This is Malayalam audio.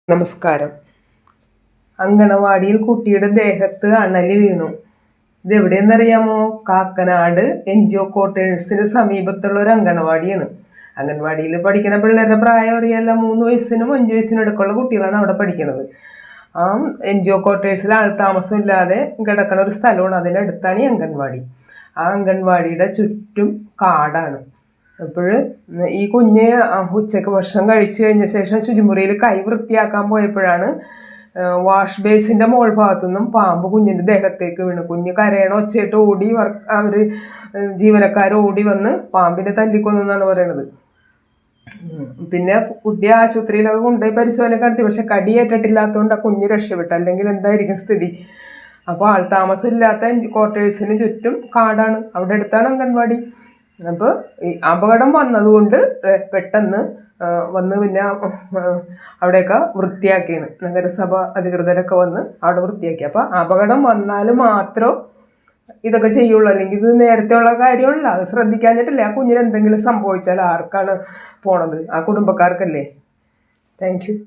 നമസ്കാരം. അങ്കണവാടിയിൽ കുട്ടിയുടെ ദേഹത്ത് അണലി വീണു. ഇതെവിടെയെന്നറിയാമോ? കാക്കനാട് NGO ക്വാർട്ടേഴ്സിന് സമീപത്തുള്ള ഒരു അങ്കണവാടിയാണ്. അംഗൻവാടിയിൽ പഠിക്കുന്ന പിള്ളേരുടെ പ്രായം അറിയാമല്ലോ, 3 വയസ്സിനും 5 വയസ്സിനും ഇടയ്ക്കുള്ള കുട്ടികളാണ് അവിടെ പഠിക്കുന്നത്. ആ NGO ക്വാർട്ടേഴ്സിൽ ആൾതാമസമില്ലാതെ കിടക്കുന്ന ഒരു സ്ഥലമാണ്, അതിനടുത്താണ് ഈ അംഗൻവാടി. ആ അംഗൻവാടിയുടെ ചുറ്റും കാടാണ്. അപ്പോൾ ഈ കുഞ്ഞ് ഉച്ചയ്ക്ക് ഭക്ഷണം കഴിച്ചു കഴിഞ്ഞ ശേഷം ശുചിമുറിയിൽ കൈ വൃത്തിയാക്കാൻ പോയപ്പോഴാണ് വാഷ് ബേസിൻ്റെ മോൾ ഭാഗത്തു നിന്നും പാമ്പ് കുഞ്ഞിൻ്റെ ദേഹത്തേക്ക് വീണു. കുഞ്ഞ് കരയണ ഒച്ചയിട്ട് ഓടി അവർ ജീവനക്കാർ ഓടി വന്ന് പാമ്പിനെ തല്ലിക്കൊന്നെന്നാണ് പറയണത്. പിന്നെ കുട്ടിയെ ആശുപത്രിയിലൊക്കെ കൊണ്ടുപോയി പരിശോധന നടത്തി, പക്ഷെ കടിയേറ്റിട്ടില്ലാത്തതുകൊണ്ട് ആ കുഞ്ഞ് രക്ഷപ്പെട്ടു. അല്ലെങ്കിൽ എന്തായിരിക്കും സ്ഥിതി? അപ്പോൾ ആൾതാമസമില്ലാത്ത ക്വാർട്ടേഴ്സിന് ചുറ്റും കാടാണ്, അവിടെ അടുത്താണ് അംഗൻവാടി. അപ്പോൾ ഈ അപകടം വന്നതുകൊണ്ട് പെട്ടെന്ന് വന്ന് പിന്നെ അവിടെയൊക്കെ വൃത്തിയാക്കിയാണ്. നഗരസഭ അധികൃതരൊക്കെ വന്ന് അവിടെ വൃത്തിയാക്കി. അപ്പോൾ അപകടം വന്നാൽ മാത്രം ഇതൊക്കെ ചെയ്യുള്ളൂ, അല്ലെങ്കിൽ ഇത് നേരത്തെ ഉള്ള കാര്യമല്ല. അത് ശ്രദ്ധിക്കാഞ്ഞിട്ടില്ലേ? ആ കുഞ്ഞിന് എന്തെങ്കിലും സംഭവിച്ചാൽ ആർക്കാണ് പോണത്? ആ കുടുംബക്കാർക്കല്ലേ. Thank you.